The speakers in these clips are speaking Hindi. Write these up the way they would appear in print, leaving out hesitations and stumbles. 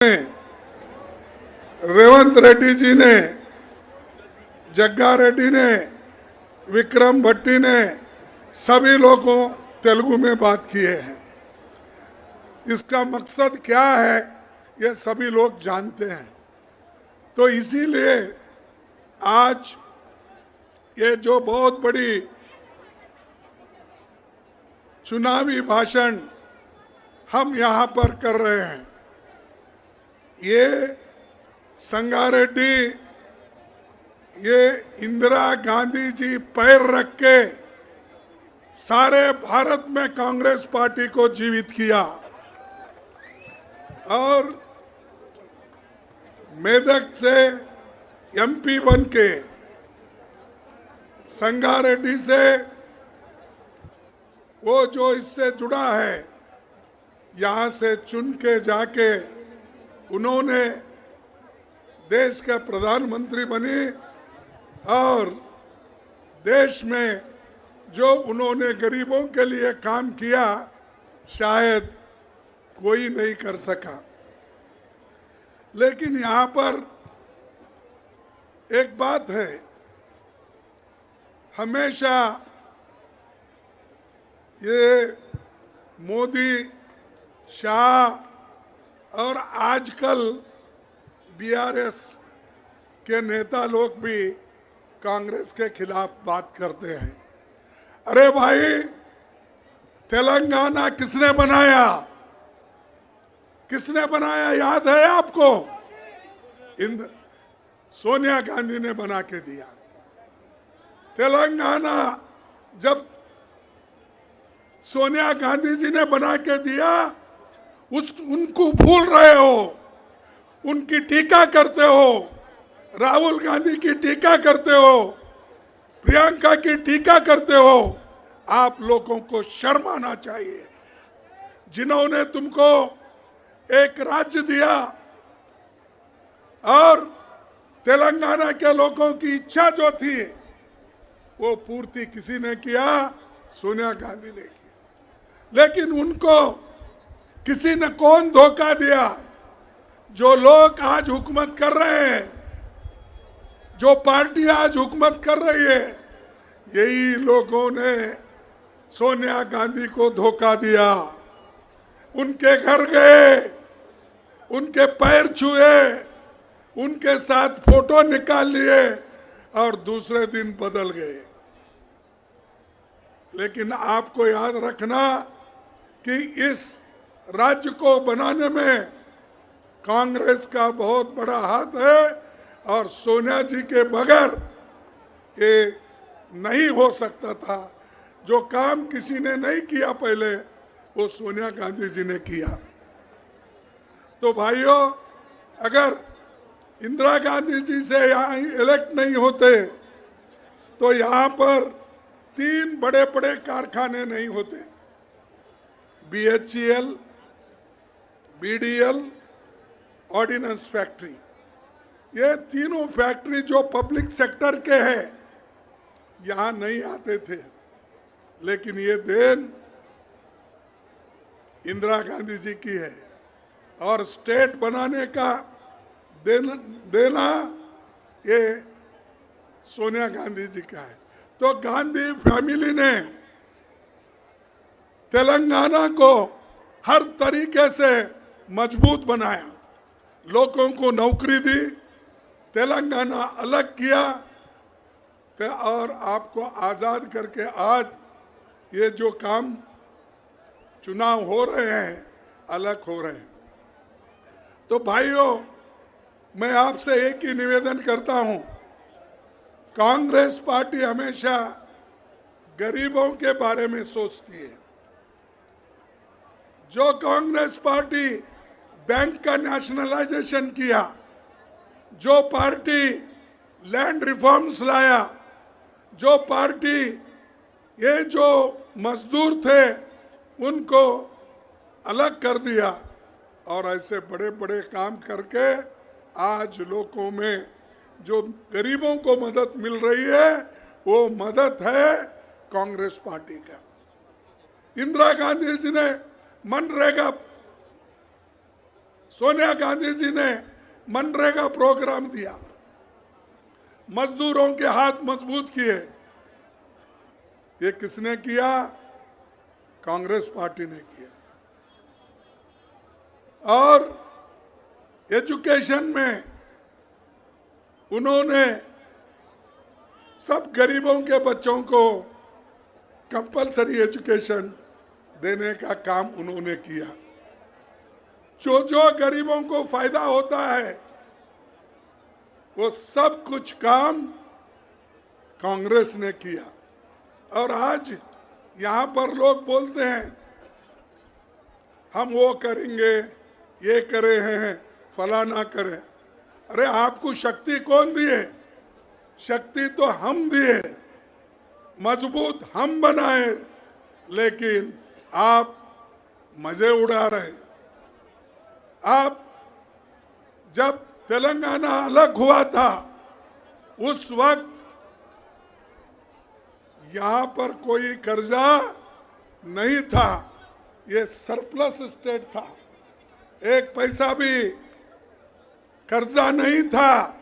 रेवंत रेड्डी जी ने, जग्गा रेड्डी ने, विक्रम भट्टी ने, सभी लोगों तेलुगु में बात किए हैं। इसका मकसद क्या है ये सभी लोग जानते हैं। तो इसीलिए आज ये जो बहुत बड़ी चुनावी भाषण हम यहाँ पर कर रहे हैं, ये संगारेड्डी, ये इंदिरा गांधी जी पैर रख के सारे भारत में कांग्रेस पार्टी को जीवित किया और मेदक से एमपी बन के संगारेड्डी से वो जो इससे जुड़ा है, यहाँ से चुन के जाके उन्होंने देश के प्रधानमंत्री बने और देश में जो उन्होंने गरीबों के लिए काम किया शायद कोई नहीं कर सका। लेकिन यहाँ पर एक बात है, हमेशा ये मोदी, शाह और आजकल बीआरएस के नेता लोग भी कांग्रेस के खिलाफ बात करते हैं। अरे भाई, तेलंगाना किसने बनाया? किसने बनाया याद है आपको? सोनिया गांधी ने बना के दिया। तेलंगाना जब सोनिया गांधी जी ने बना के दिया, उनको भूल रहे हो, उनकी टीका करते हो, राहुल गांधी की टीका करते हो, प्रियंका की टीका करते हो। आप लोगों को शर्म आना चाहिए। जिन्होंने तुमको एक राज्य दिया और तेलंगाना के लोगों की इच्छा जो थी वो पूर्ति किसी ने किया? सोनिया गांधी ने की। लेकिन उनको किसी ने कौन धोखा दिया? जो लोग आज हुकूमत कर रहे हैं, जो पार्टी आज हुकूमत कर रही है, यही लोगों ने सोनिया गांधी को धोखा दिया। उनके घर गए, उनके पैर छुए, उनके साथ फोटो निकाल लिए और दूसरे दिन बदल गए। लेकिन आपको याद रखना कि इस राज्य को बनाने में कांग्रेस का बहुत बड़ा हाथ है और सोनिया जी के बगैर ये नहीं हो सकता था। जो काम किसी ने नहीं किया पहले, वो सोनिया गांधी जी ने किया। तो भाइयों, अगर इंदिरा गांधी जी से यहाँ इलेक्ट नहीं होते तो यहाँ पर 3 बड़े बड़े कारखाने नहीं होते। BHEL, BDL, ऑर्डिनेंस फैक्ट्री, ये तीनों फैक्ट्री जो पब्लिक सेक्टर के हैं, यहाँ नहीं आते थे। लेकिन ये देन इंदिरा गांधी जी की है और स्टेट बनाने का देना ये सोनिया गांधी जी का है। तो गांधी फैमिली ने तेलंगाना को हर तरीके से मजबूत बनाया, लोगों को नौकरी दी, तेलंगाना अलग किया और आपको आज़ाद करके आज ये जो काम चुनाव हो रहे हैं, अलग हो रहे हैं। तो भाइयों, मैं आपसे एक ही निवेदन करता हूं, कांग्रेस पार्टी हमेशा गरीबों के बारे में सोचती है। जो कांग्रेस पार्टी बैंक का नेशनलाइजेशन किया, जो पार्टी लैंड रिफॉर्म्स लाया, जो पार्टी ये जो मजदूर थे उनको अलग कर दिया और ऐसे बड़े बड़े काम करके आज लोगों में जो गरीबों को मदद मिल रही है, वो मदद है कांग्रेस पार्टी का। इंदिरा गांधी जी ने मनरेगा सोनिया गांधी जी ने मनरेगा प्रोग्राम दिया, मजदूरों के हाथ मजबूत किए। ये किसने किया? कांग्रेस पार्टी ने किया। और एजुकेशन में उन्होंने सब गरीबों के बच्चों को कंपलसरी एजुकेशन देने का काम उन्होंने किया। जो जो गरीबों को फायदा होता है वो सब कुछ काम कांग्रेस ने किया। और आज यहाँ पर लोग बोलते हैं हम वो करेंगे, ये करे हैं, फलाना करें। अरे आपको शक्ति कौन दिए? शक्ति तो हम दिए, मजबूत हम बनाए, लेकिन आप मजे उड़ा रहे। आप जब तेलंगाना अलग हुआ था उस वक्त यहाँ पर कोई कर्जा नहीं था, ये सरप्लस स्टेट था, एक पैसा भी कर्जा नहीं था।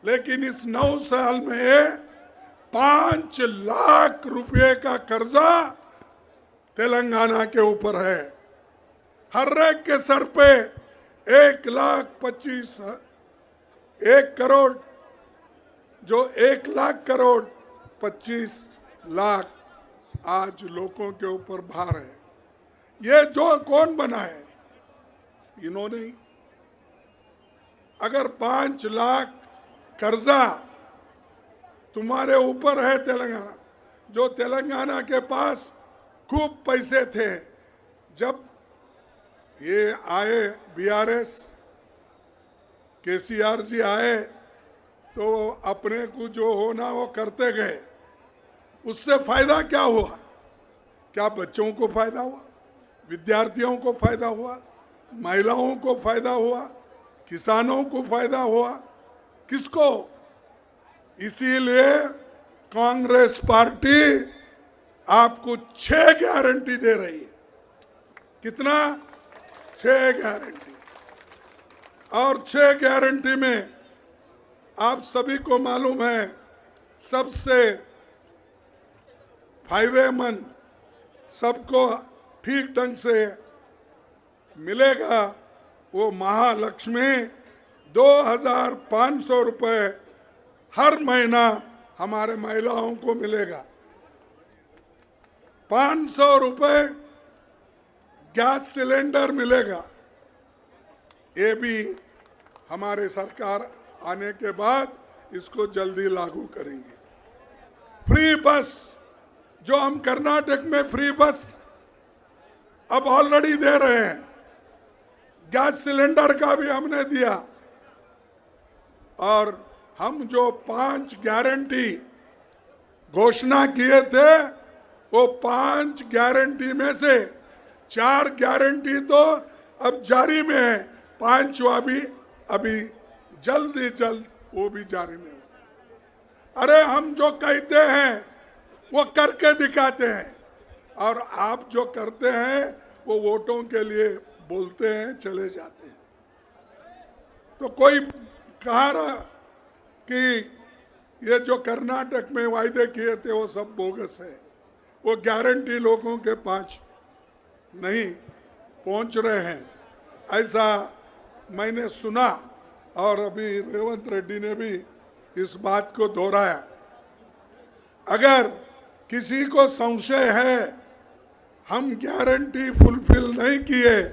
लेकिन इस 9 साल में 5 लाख रुपए का कर्जा तेलंगाना के ऊपर है। हर एक के सर पे 1 करोड़, जो 1 लाख करोड़ 25 लाख आज लोगों के ऊपर भार है। ये जो कौन बनाए? इन्होंने ही। अगर 5 लाख कर्जा तुम्हारे ऊपर है तेलंगाना, जो तेलंगाना के पास खूब पैसे थे, जब ये आए बीआरएस, केसीआर जी आए तो अपने को जो होना वो करते गए। उससे फायदा क्या हुआ? क्या बच्चों को फायदा हुआ? विद्यार्थियों को फायदा हुआ? महिलाओं को फायदा हुआ? किसानों को फायदा हुआ? किसको? इसीलिए कांग्रेस पार्टी आपको 6 गारंटी दे रही है। कितना? 6 गारंटी। और 6 गारंटी में आप सभी को मालूम है, सबसे फायदेमंद, सबको ठीक ढंग से मिलेगा वो महालक्ष्मी 2500 रुपए हर महीना हमारे महिलाओं को मिलेगा। 500 रुपए गैस सिलेंडर मिलेगा। ये भी हमारे सरकार आने के बाद इसको जल्दी लागू करेंगे। फ्री बस, जो हम कर्नाटक में फ्री बस अब ऑलरेडी दे रहे हैं, गैस सिलेंडर का भी हमने दिया। और हम जो 5 गारंटी घोषणा किए थे, वो 5 गारंटी में से 4 गारंटी तो अब जारी में है, 5वां भी अभी जल्द ही जल्द वो भी जारी में हो। अरे हम जो कहते हैं वो करके दिखाते हैं, और आप जो करते हैं वो वोटों के लिए बोलते हैं, चले जाते हैं। तो कोई कहा रहा कि ये जो कर्नाटक में वायदे किए थे वो सब बोगस है, वो गारंटी लोगों के पास नहीं पहुंच रहे हैं, ऐसा मैंने सुना। और अभी रेवंत रेड्डी ने भी इस बात को दोहराया। अगर किसी को संशय है हम गारंटी फुलफिल नहीं किए,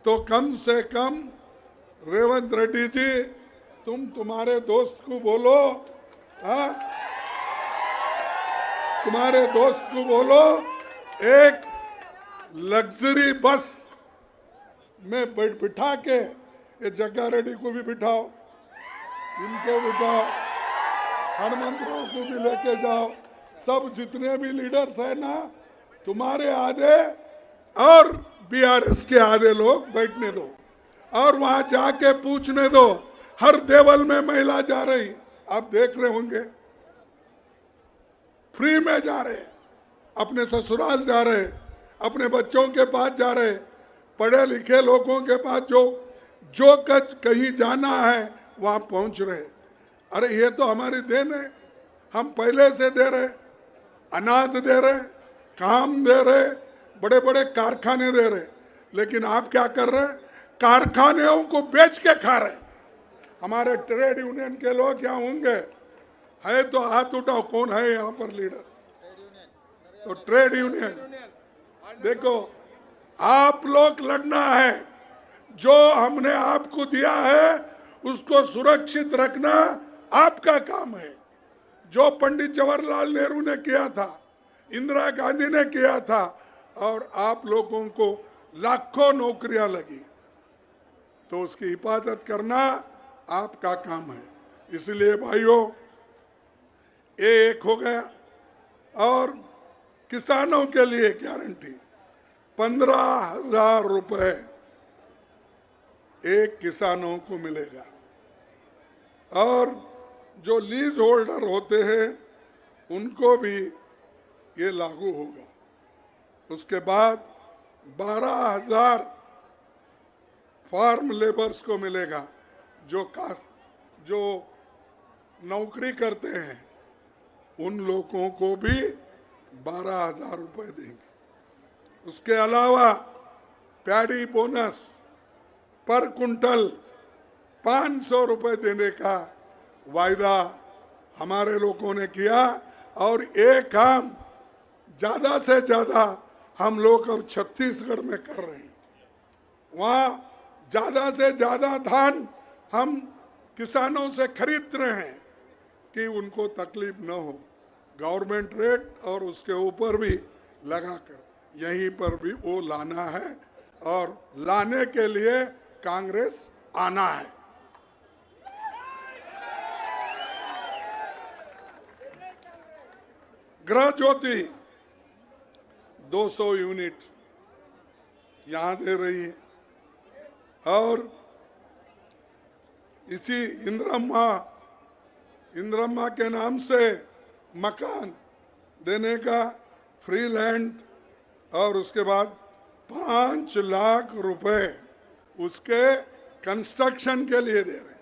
तो कम से कम रेवंत रेड्डी जी तुम तुम्हारे दोस्त को बोलो, हाँ, तुम्हारे दोस्त को बोलो एक लग्जरी बस में बिठा के, ये जग्गा रेड्डी को भी बिठाओ, इनको बिठाओ, हनुमंतराव को भी लेके जाओ, सब जितने भी लीडर्स है ना, तुम्हारे आधे और बीआरएस के आधे लोग बैठने दो, और वहां जाके पूछने दो। हर देवल में महिला जा रही, आप देख रहे होंगे, फ्री में जा रहे, अपने ससुराल जा रहे, अपने बच्चों के पास जा रहे, पढ़े लिखे लोगों के पास जो जो कहीं जाना है वहां पहुंच रहे। अरे ये तो हमारी देन है, हम पहले से दे रहे, अनाज दे रहे, काम दे रहे, बड़े बड़े कारखाने दे रहे, लेकिन आप क्या कर रहे हैं? कारखानों को बेच के खा रहे। हमारे ट्रेड यूनियन के लोग यहाँ होंगे, है तो हाथ उठाओ, कौन है यहाँ पर लीडर? तो ट्रेड यूनियन देखो, आप लोग लड़ना है, जो हमने आपको दिया है उसको सुरक्षित रखना आपका काम है। जो पंडित जवाहरलाल नेहरू ने किया था, इंदिरा गांधी ने किया था, और आप लोगों को लाखों नौकरियां लगी, तो उसकी हिफाजत करना आपका काम है। इसलिए भाइयों, ये एक हो गया। और किसानों के लिए गारंटी 15,000 रुपए एक किसानों को मिलेगा। और जो लीज होल्डर होते हैं उनको भी ये लागू होगा। उसके बाद 12,000 फार्म लेबर्स को मिलेगा, जो नौकरी करते हैं उन लोगों को भी 12,000 रुपए देंगे। उसके अलावा पैडी बोनस पर कुंटल 500 रुपए देने का वायदा हमारे लोगों ने किया, और ये काम ज्यादा से ज्यादा हम लोग अब छत्तीसगढ़ में कर रहे हैं। वहाँ ज्यादा से ज्यादा धान हम किसानों से खरीद रहे हैं कि उनको तकलीफ न हो, गवर्नमेंट रेट और उसके ऊपर भी लगाकर यहीं पर भी वो लाना है, और लाने के लिए कांग्रेस आना है। गृह ज्योति 200 यूनिट यहां दे रही है, और इसी इंदिरम्मा के नाम से मकान देने का, फ्री लैंड, और उसके बाद 5 लाख रुपए उसके कंस्ट्रक्शन के लिए दे रहे हैं।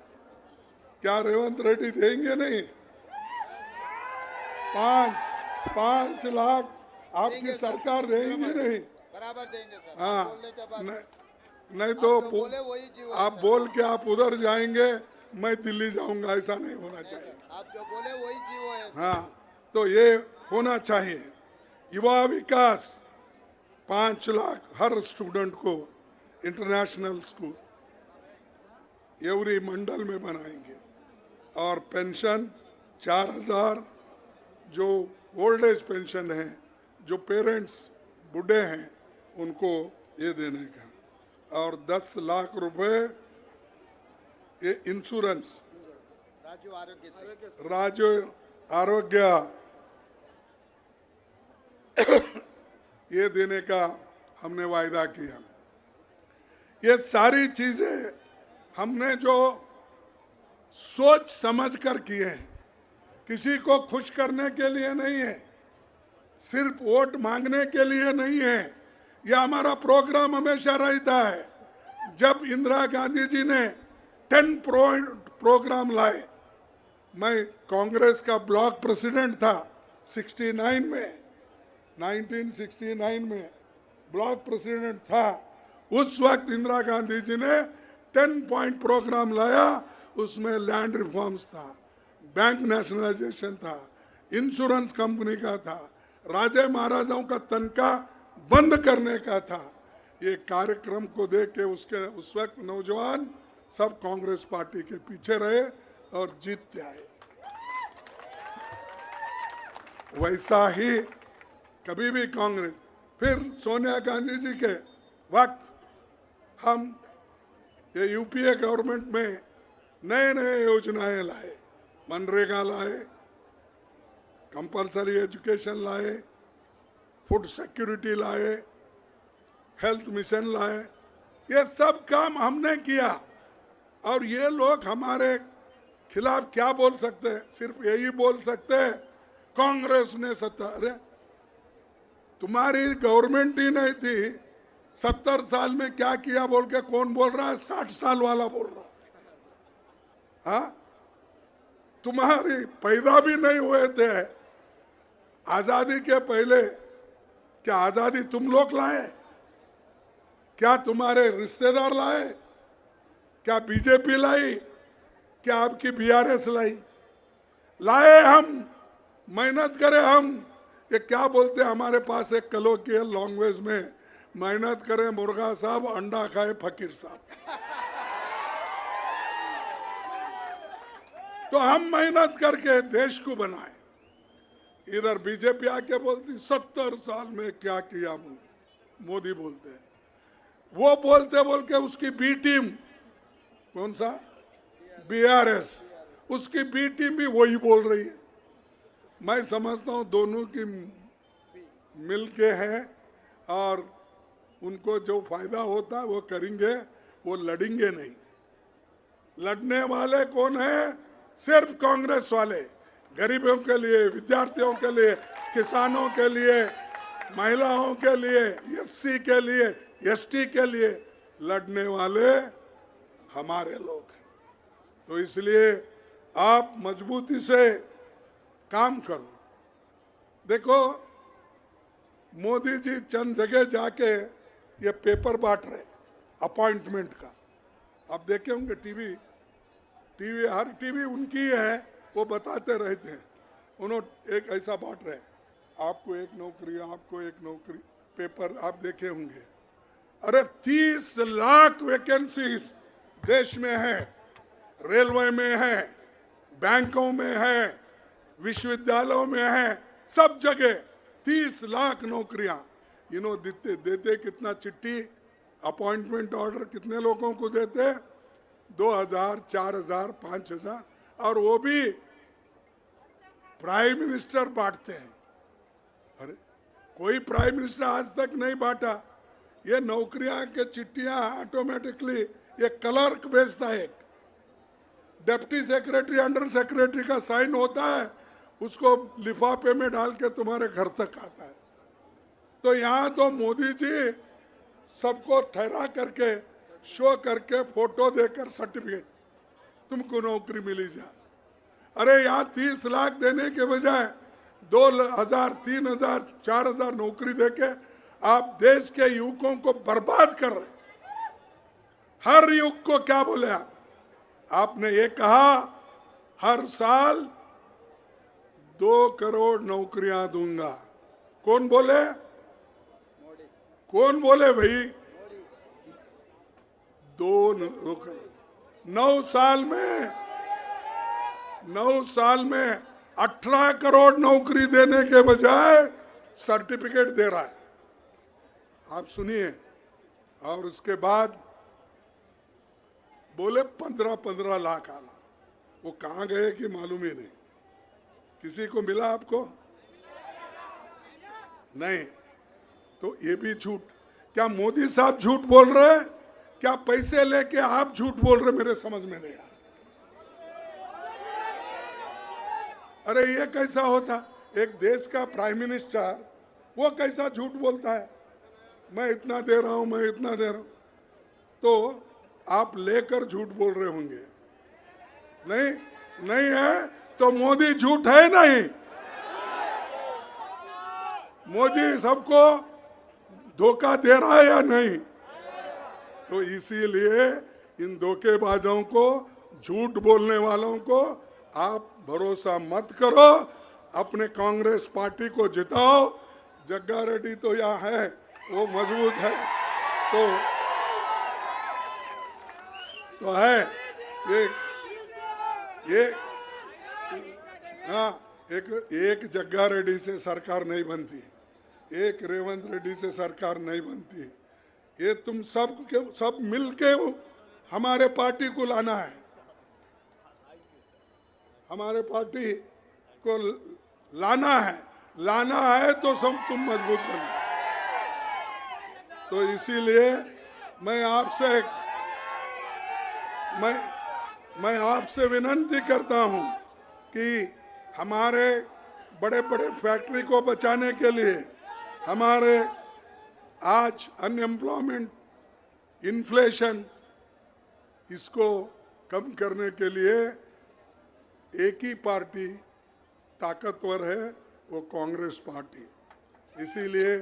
क्या रेवंत रेड्डी देंगे? नहीं, 5 लाख आपकी सरकार देंगी? नहीं, बराबर देंगे सर। हाँ, नहीं तो आप बोल के आप उधर जाएंगे, मैं दिल्ली जाऊंगा, ऐसा नहीं होना चाहिए। आप जो बोले वही जीवो है। हाँ, तो ये होना चाहिए। युवा विकास 5 लाख हर स्टूडेंट को इंटरनेशनल स्कूल एवरी मंडल में बनाएंगे, और पेंशन 4,000 जो ओल्ड एज पेंशन है, जो पेरेंट्स बूढ़े हैं उनको ये देने का, और 10 लाख रुपए ये इंश्योरेंस राज्य आरोग्य ये देने का हमने वायदा किया। ये सारी चीजें हमने जो सोच समझ कर किए हैं, किसी को खुश करने के लिए नहीं है, सिर्फ वोट मांगने के लिए नहीं है। यह हमारा प्रोग्राम हमेशा रहता है। जब इंदिरा गांधी जी ने 10 प्रोग्राम लाए, मैं कांग्रेस का ब्लॉक प्रेसिडेंट था 69 में, 1969 में ब्लॉक प्रेसिडेंट था। उस वक्त इंदिरा गांधी जी ने 10 पॉइंट प्रोग्राम लाया। उसमें लैंड रिफॉर्म्स था, बैंक नेशनलाइजेशन था, इंश्योरेंस कंपनी का था, राजे महाराजाओं का तनख्वाह बंद करने का था। ये कार्यक्रम को देख के उस वक्त नौजवान सब कांग्रेस पार्टी के पीछे रहे और जीतते आए। वैसा ही कभी भी कांग्रेस, फिर सोनिया गांधी जी के वक्त हम ये यूपीए गवर्नमेंट में नए नए योजनाएं लाए, मनरेगा लाए, कंपलसरी एजुकेशन लाए, फूड सिक्योरिटी लाए, हेल्थ मिशन लाए। ये सब काम हमने किया, और ये लोग हमारे खिलाफ क्या बोल सकते हैं? सिर्फ यही बोल सकते हैं कांग्रेस ने सत्ता। अरे तुम्हारी गवर्नमेंट ही नहीं थी 70 साल में क्या किया बोल के कौन बोल रहा है? 60 साल वाला बोल रहा है। हाँ, तुम्हारी पैदा भी नहीं हुए थे आजादी के पहले। क्या आजादी तुम लोग लाए? क्या तुम्हारे रिश्तेदार लाए? क्या बीजेपी लाई? क्या आपकी बीआरएस लाई? लाए हम, मेहनत करे हम। ये क्या बोलते हैं हमारे पास एक कलोकियल लैंग्वेज में, मेहनत करे मुर्गा साहब, अंडा खाए फकीर साहब। तो हम मेहनत करके देश को बनाए। इधर बीजेपी आके बोलती 70 साल में क्या किया मोदी बोलते हैं। वो बोलते बोल के उसकी बी टीम, कौन सा? बीआरएस, उसकी बी टीम भी वही बोल रही है। मैं समझता हूँ दोनों की मिलके हैं और उनको जो फायदा होता है वो करेंगे, वो लड़ेंगे नहीं। लड़ने वाले कौन है? सिर्फ कांग्रेस वाले, गरीबों के लिए, विद्यार्थियों के लिए, किसानों के लिए, महिलाओं के लिए, एससी के लिए, एसटी के लिए लड़ने वाले हमारे लोग हैं। तो इसलिए आप मजबूती से काम करो। देखो, मोदी जी चंद जगह जाके ये पेपर बांट रहे अपॉइंटमेंट का। आप देखे होंगे टीवी, हर टीवी उनकी है, वो बताते रहते हैं। उन्होंने एक ऐसा बांट रहे, आपको एक नौकरी, आपको एक नौकरी, पेपर आप देखे होंगे। अरे 30 लाख वैकेंसीज देश में है, रेलवे में है, बैंकों में है, विश्वविद्यालयों में है, सब जगह 30 लाख नौकरियां। इन्होंने देते कितना चिट्ठी, अपॉइंटमेंट ऑर्डर कितने लोगों को देते? 2000, 4000, 5000, और वो भी प्राइम मिनिस्टर बांटते हैं। अरे कोई प्राइम मिनिस्टर आज तक नहीं बांटा। ये नौकरियां के चिट्ठियां ऑटोमेटिकली ये क्लर्क भेजता है, एक डिप्टी सेक्रेटरी, अंडर सेक्रेटरी का साइन होता है, उसको लिफाफे में डाल के तुम्हारे घर तक आता है। तो यहाँ तो मोदी जी सबको ठहरा करके, शो करके, फोटो देकर सर्टिफिकेट, तुमको नौकरी मिली जा। अरे यहाँ 30 लाख देने के बजाय 2000, 3000, 4000 नौकरी देके आप देश के युवकों को बर्बाद कर रहे। हर युवक को क्या बोले आपने ये कहा हर साल 2 करोड़ नौकरियां दूंगा। कौन बोले? कौन बोले भाई? 2 करोड़ 9 साल में 18 करोड़ नौकरी देने के बजाय सर्टिफिकेट दे रहा है। आप सुनिए। और उसके बाद बोले 15-15 लाख आना। वो कहाँ गए कि मालूम ही नहीं। किसी को मिला आपको? नहीं। तो ये भी झूठ। क्या मोदी साहब झूठ बोल रहे हैं? क्या पैसे लेके आप झूठ बोल रहे? मेरे समझ में नहीं आया। अरे ये कैसा होता? एक देश का प्राइम मिनिस्टर वो कैसा झूठ बोलता है? मैं इतना दे रहा हूं, मैं इतना दे रहा हूं। तो आप लेकर झूठ बोल रहे होंगे। नहीं है तो मोदी झूठ है नहीं। मोदी सबको धोखा दे रहा है या नहीं? तो इसीलिए इन धोखेबाजों को, झूठ बोलने वालों को आप भरोसा मत करो। अपने कांग्रेस पार्टी को जिताओ। जग्गा रेड्डी तो यहाँ है, वो मजबूत है। तो है ये हाँ, एक जग्गा रेड्डी से सरकार नहीं बनती, एक रेवंत रेड्डी से सरकार नहीं बनती। ये तुम सब मिलके हमारे पार्टी को लाना है। हमारे पार्टी को लाना है तो सब तुम मजबूत बनो। तो इसीलिए मैं आपसे विनती करता हूं कि हमारे बड़े बड़े फैक्ट्री को बचाने के लिए, हमारे आज अनएम्प्लॉयमेंट, इन्फ्लेशन, इसको कम करने के लिए एक ही पार्टी ताकतवर है, वो कांग्रेस पार्टी। इसीलिए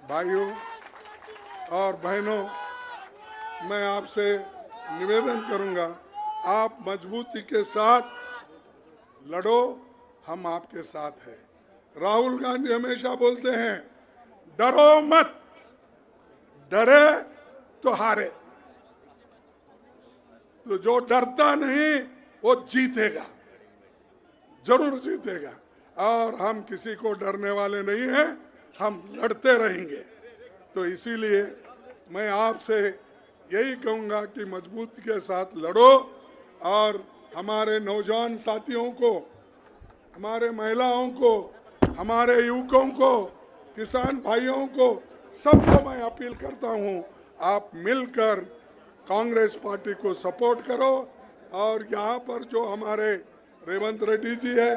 भाइयों और बहनों, मैं आपसे निवेदन करूंगा, आप मजबूती के साथ लड़ो, हम आपके साथ हैं। राहुल गांधी हमेशा बोलते हैं, डरो मत, डरे तो हारे। तो जो डरता नहीं वो जीतेगा, जरूर जीतेगा। और हम किसी को डरने वाले नहीं हैं, हम लड़ते रहेंगे। तो इसीलिए मैं आपसे यही कहूँगा कि मजबूती के साथ लड़ो और हमारे नौजवान साथियों को, हमारे महिलाओं को, हमारे युवकों को, किसान भाइयों को, सबको मैं अपील करता हूँ, आप मिलकर कांग्रेस पार्टी को सपोर्ट करो। और यहाँ पर जो हमारे रेवंत रेड्डी जी है,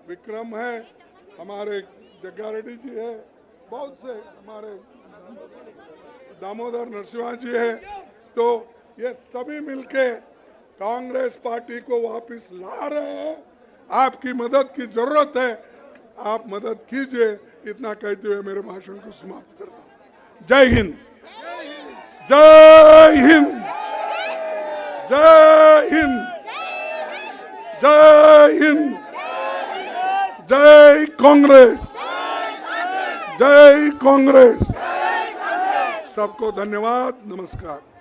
विक्रम है, हमारे जग्गा रेड्डी जी है, बहुत से हमारे दामोदर नरसिम्हा जी है, तो ये सभी मिलके कांग्रेस पार्टी को वापस ला रहे हैं। आपकी मदद की जरूरत है, आप मदद कीजिए। इतना कहते हुए मेरे भाषण को समाप्त करता हूँ। जय हिंद, जय हिंद, जय हिंद, जय हिंद, जय कांग्रेस, जय कांग्रेस। सबको धन्यवाद, नमस्कार।